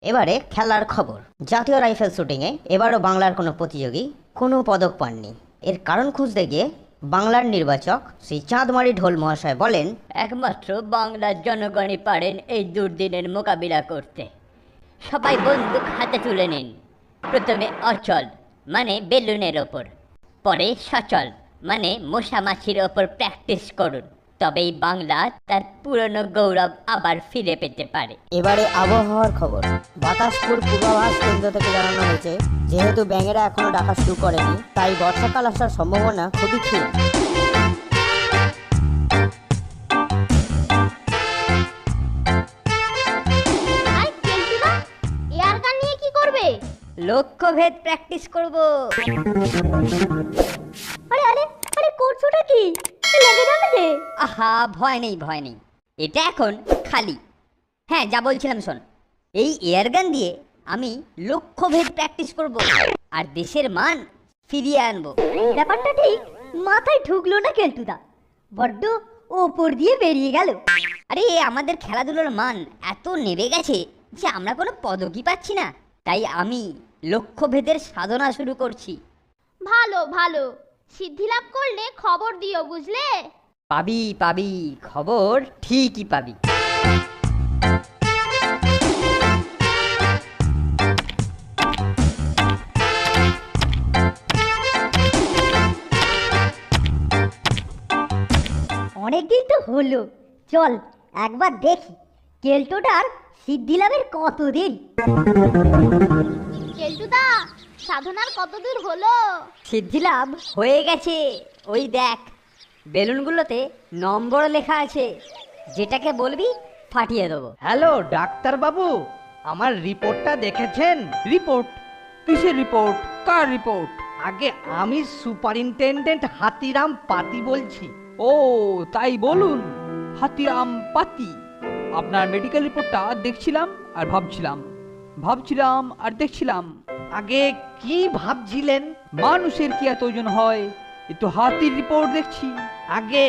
এবারে খেলার খবর। জাতীয় রাইফেল শুটিংয়ে এবারও বাংলার কোনো প্রতিযোগী কোনো পদক পাননি। এর কারণ খুঁজতে গিয়ে বাংলার নির্বাচক শ্রী চাঁদমারি ঢোল মহাশয় বলেন, একমাত্র বাংলার জনগণই পারেন এই দুর্দিনের মোকাবিলা করতে। সবাই বন্দুক হাতে তুলে নিন। প্রথমে অচল মানে বেলুনের ওপর, পরে সচল মানে মশা মাছির ওপর প্র্যাকটিস করুন। তবেই বাংলা তার পুরনো গৌরব আবার ফিরে পেতে পারে। এবারে আবহাওয়ার খবর। বাতাসপুর পূর্বাভাস কেন্দ্র থেকে জানানো হয়েছে, যেহেতু ব্যাঙেরা এখনো ডাকা শুরু করেনি, তাই বর্ষাকাল আসার সম্ভাবনা খুবই ক্ষীণ। আর কেলটুদা এয়ার গান নিয়ে কি করবে? লক্ষ্যভেদ প্র্যাকটিস করব। আরে আরে আরে করছোটা কি? লেগে যাবে যে। আহা, ভয় নেই ভয় নেই, এটা এখন খালি। হ্যাঁ, যা বলছিলাম শোন, এই এয়ারগান দিয়ে আমি লক্ষ্যভেদ প্র্যাকটিস করব আর দেশের মান ফিরিয়ে আনবো। ব্যাপারটা ঠিক মাথায় ঢুকলো না কেলটুদা, বড্ড ওপর দিয়ে বেরিয়ে গেল। আরে আমাদের খেলাধুলোর মান এত নেমে গেছে যে আমরা কোনো পদকই পাচ্ছি না। তাই আমি লক্ষ্যভেদের সাধনা শুরু করছি। ভালো ভালো, সিদ্ধি লাভ করলে খবর দিও, বুঝলে? পাবি পাবি, খবর ঠিকই পাবি। অনেকদিন তো হলো, চল একবার দেখি কেলটোটার সিদ্ধি লাভের কতদিন। কেলটুদা, সাধনার কতদূর হলো? সিদ্ধিলাভ হয়ে গেছে। ওই দেখ, বেলুনগুলোতে নম্বর লেখা আছে, যেটাকে বলবি ফাটিয়ে দেবো। হ্যালো ডাক্তার বাবু, আমার রিপোর্টটা দেখেছেন? রিপোর্ট? কিসের রিপোর্ট? কার রিপোর্ট? আগে আমি সুপারিনটেন্ডেন্ট হাতিরাম পাতি বলছি। ও তাই বলুন, হাতিরাম পাতি। আপনার মেডিকেল রিপোর্টটা দেখছিলাম আর ভাবছিলাম, ভাবছিলাম আর দেখছিলাম। আগে কি ভাবছিলেন? মানুষের কি এত ওজন হয়? এ তো হাতির রিপোর্ট দেখছি। আগে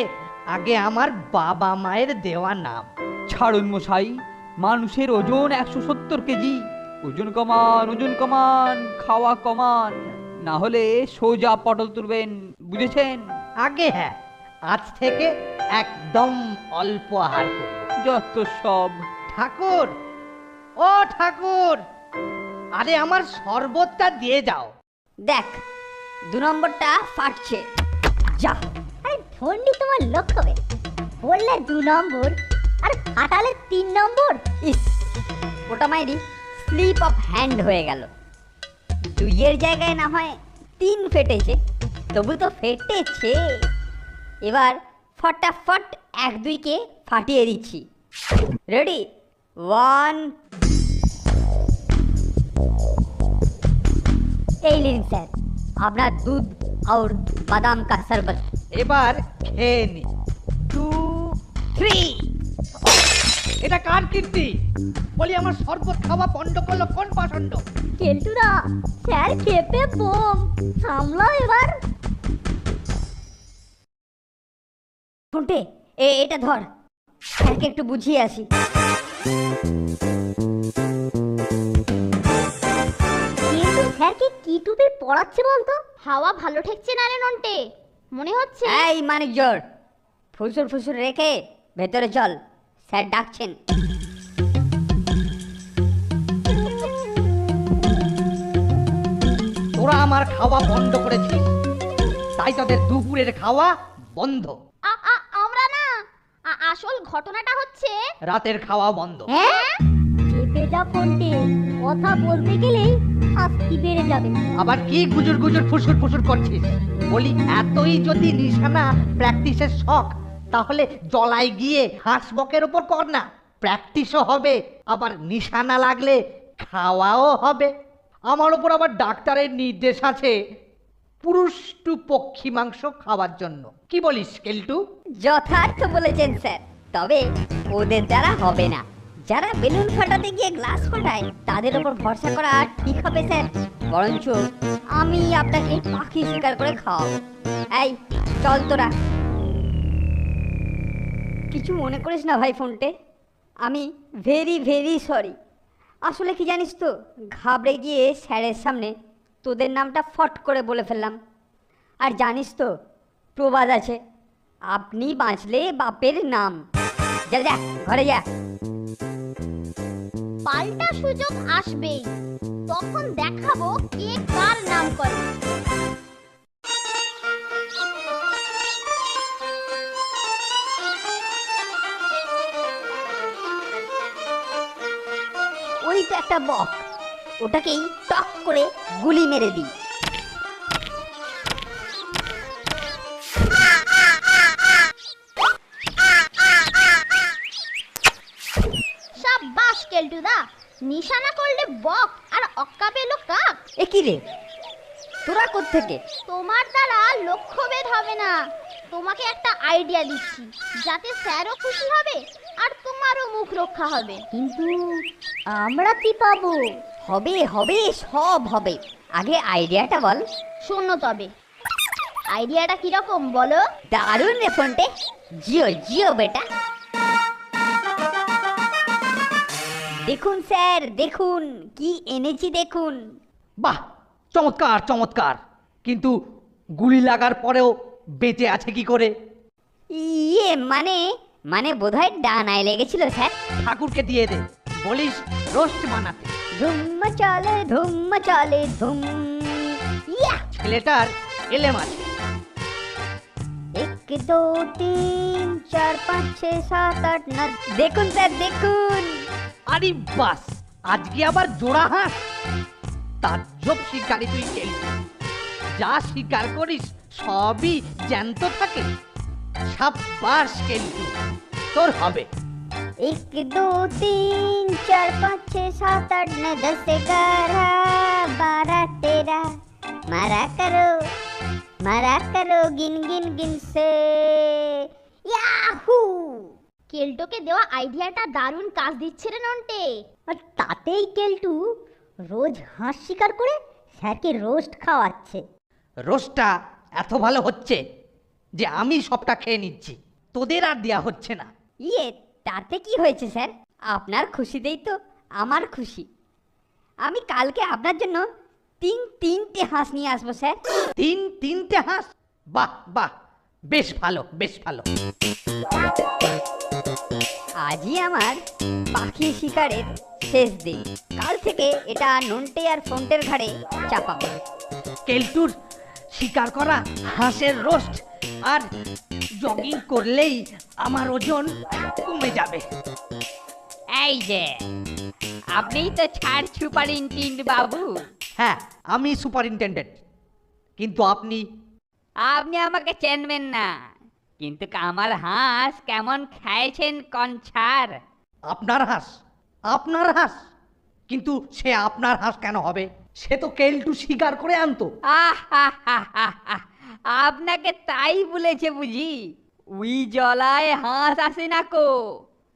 আগে আমার বাবা মায়ের দেওয়া নাম। ছাড়ুন মশাই, মানুষের ওজন 170 কেজি। ওজন কমান, ওজন কমান, খাওয়া কমান, না হলে সোজা পটল তুলবেন, বুঝেছেন? আগে হ্যাঁ, আজ থেকে একদম অল্প আহার করব। যত সব। ঠাকুর, ও ঠাকুর, আরে আমার শরবতটা দিয়ে যাও। দেখ, 2 নম্বরটা ফাটছে। যা। আরে ধন্ডি তোমার লক্ষ্য হবে, বললে 2 নম্বর আর ফাটালে 3 নম্বর। ইস, ওটা মাইরি স্লিপ অফ হ্যান্ড হয়ে গেল। 2 জায়গায় না হয় 3 ফেটেছে, তবু তো ফেটেছে। এবার ফটাফট 1-2কে ফাটিয়ে দিচ্ছি। রেডি? 1। এই লিন স্যার, আপনার দুধ और বাদাম का शरबत। এবার খেয়ে নি। 2, 3। এটা কার কীর্তি? বলি আমার শরবত খাওয়া বন্ধ করলো কোন পাষণ্ড? কেলটুদা, স্যার খেপে বোম, সামলাও এবার। ফোনটে, এটা ধর, স্যারকে একটু বুঝিয়ে আসি। কিন্তু স্যারকে কি টুপি পড়াচ্ছে বলতো? হাওয়া ভালো ঠেকছে না রে নন্টে, মনে হচ্ছে। এই মানিক জোর, ফুসুর ফুসুর রেখে ভেতরে চল, স্যার ডাকছেন। তোরা আমার খাওয়া বন্ধ করেছিস, তাই তোদের দুপুরের খাওয়া বন্ধ। আমরা না, আসল ঘটনাটা হচ্ছে রাতের খাওয়া বন্ধ। হ্যাঁ, চেপে যা ফোনটে, কথা বলতে গেলেই শাস্তি বেড়ে যাবে। আবার কি গুজুর গুজুর ফুসুর ফুসুর করছিস? বলি এতই যদি নিশানা প্র্যাকটিসের শখ, তাহলে জলায় গিয়ে হাঁস বকের ওপর কর না, প্র্যাকটিসও হবে, আবার নিশানা লাগলে খাওয়াও হবে। আমার ওপর আবার ডাক্তারের নির্দেশ আছে পুরুষ টু পক্ষী মাংস খাওয়ার জন্য। কি বলিস কেলটু? যথার্থ বলেছেন স্যার, তবে ওদের দ্বারা হবে না। যারা বেলুন ফাটাতে গিয়ে গ্লাস ফাটায়, তাদের উপর ভরসা করা ঠিক হবে স্যার। বরঞ্চ আমি আপনাকে পাখি শিকার করে খাওয়াবো। এই চল তোরা। কিছু মনে করিস না ভাই ফোনটে, আমি ভেরি ভেরি সরি। আসলে কি জানিস তো, ঘাবড়ে গিয়ে স্যারের সামনে তোদের নামটা ফট করে বলে ফেললাম। আর জানিস তো প্রবাদ আছে, আপনি বাঁচলে বাপের নাম। যা যা ঘরে যা। পাল্টা সুযোগ আসবেই, তখন দেখাবো কে কার নাম করে। ওই তো একটা বক, ওটাকেই টক করে গুলি মেরে দিই। সাব্বাস কেলটুদা, নিশানা করলে বক আর অক্কা পেলো কাক। এ কি রে, তোরা কোত্থেকে? তোমার দ্বারা লক্ষ্যভেদ হবে না, তোমাকে একটা আইডিয়া দিচ্ছি যাতে স্যারও খুশি হবে আর তোমারও মুখ রক্ষা হবে। কিন্তু আমরা কি পাবো? হবে হবে, সব হবে। আগে আইডিয়াটা বল। শোনো তবে, আইডিয়াটা কিরকম বলো? দারুণ রে ফোনটে, জিও জিও বেটা। দেখুন স্যার, দেখুন কি এনেছি দেখুন। বাহ, চমৎকার চমৎকার। কিন্তু গুলি লাগার পরেও বেঁচে আছে কি করে? ইয়ে মানে মানে বোধহয় ডানায় লেগেছিল স্যার। ঠাকুরকে দিয়ে দে, বলিস রোস্ট বানাতে। ধুম চলে ধুম। ইয়া! ছেলেটার এলেম আছে। 1 2 3 4 5 6 7 8 9। দেখুন স্যার দেখুন। আরে বাস, আজকে আবার জোড়া হাঁস। তাজ্জব শিকারি তুই কেলটু, যা শিকার করিস সবই জ্যান্ত থাকে। সাব্বাস কেলটু, তোর হবে। 1 2 3 4 5 6 7 8 9 10 11 12 13। मारा करो गिन गिन गिन से। ইয়াহু! কেলটোকে দেওয়া আইডিয়াটা দারুণ কাজ দিচ্ছে রে নন্টে। আর তাতেই কেলটু রোজ হাঁস শিকার করে স্যারকে রোস্ট খাওয়াচ্ছে। রোস্টটা এত ভালো হচ্ছে যে আমি সবটা খেয়ে নিচ্ছি, তোদের আর দেয়া হচ্ছে না। ইয়ে, তাতে কি হয়েছে স্যার? আপনার খুশিতেই তো আমার খুশি। আমি কালকে আপনার জন্য তিনটে হাঁস নিয়ে আসবো স্যার। তিনটে হাঁস? বাহ বাহ, বেশ ভালো বেশ ভালো। আজই আমার পাখি শিকারের শেষ দিন। কাল থেকে এটা নন্টে আর ফোন্টের ঘাড়ে চাপাবো। কেলটুর শিকার করা হাঁসের রোস্ট আর জগিং করলেই আমার ওজন কমে যাবে। এই যে আপনিই তো ছাড় সুপারিনটেন্ডেন্ট বাবু। হ্যাঁ, আমি সুপারিনটেন্ডেন্ট, কিন্তু আপনি আপনি আমাকে চেনবেন না, কিন্তু আমার হাঁস কেমন খাইছেন কনছার। আপনার হাঁস? আপনার হাঁস? কিন্তু সে আপনার হাঁস কেন হবে? সে তো কেলটু শিকার করে আনতো। আপনাকে তাই বলেছে বুঝি? উই জলায় হাঁস আসে না কো,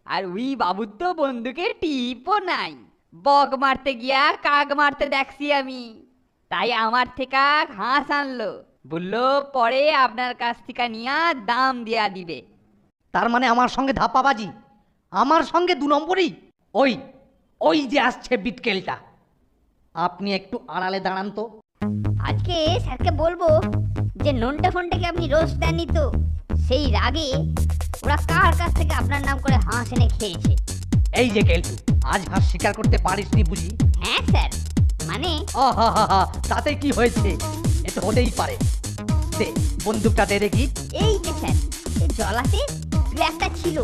আর উই বাবুর তো বন্দুকের টিপও নাই। বক মারতে গিয়া কাক মারতে দেখছি আমি, তাই আমার থেকে হাঁস আনলো, বললো পরে আপনার কাছ থেকে নিয়ে দাম দিয়া দিবে। তার মানে আমার সঙ্গে ধাপ্পাবাজি, আমার সঙ্গে 2 নম্বরই। ওই যে আসছে বিটকেলটা, আপনি একটু আড়ালে দাঁড়ান তো। আজকে স্যারকে বলবো যে নন্টে ফোনটাকে আপনি রোস্ট দেননি তো, সেই রাগে ওরা কার কাছ থেকে আপনার নাম করে হাঁস এনে খেয়েছে। এই যে কেলটু, আজ হাঁস শিকার করতে পারিসনি বুঝি? হ্যাঁ স্যার, মানে আহা, তাতে কি হয়েছে? এ তো হতেই পারে। দে বন্দুকটা দে দেখি। এই যে স্যার, এই জলাতে একটা ছিল।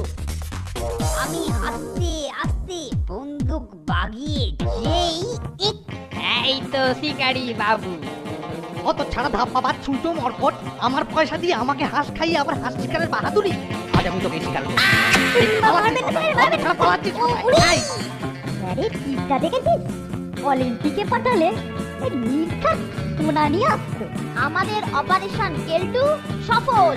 আমি আস্তে আস্তে বন্দুক বাগিয়ে যেই এই তো শিকারি বাবু। অত ছাড়া ধাপ্পাবাজ ছুটো মরকট, আমার পয়সা দিয়ে আমাকে হাঁস খাইয়ে আবার হাঁস শিকারের বাহাদুরি। আজ আমি তোকে শিকার করব। আরে টিপটা দেখেছিস? অলিম্পিকে পাঠালে নির্ঘাত সোনা নিয়ে আসতো। আমাদের অপারেশন কেলটু সফল।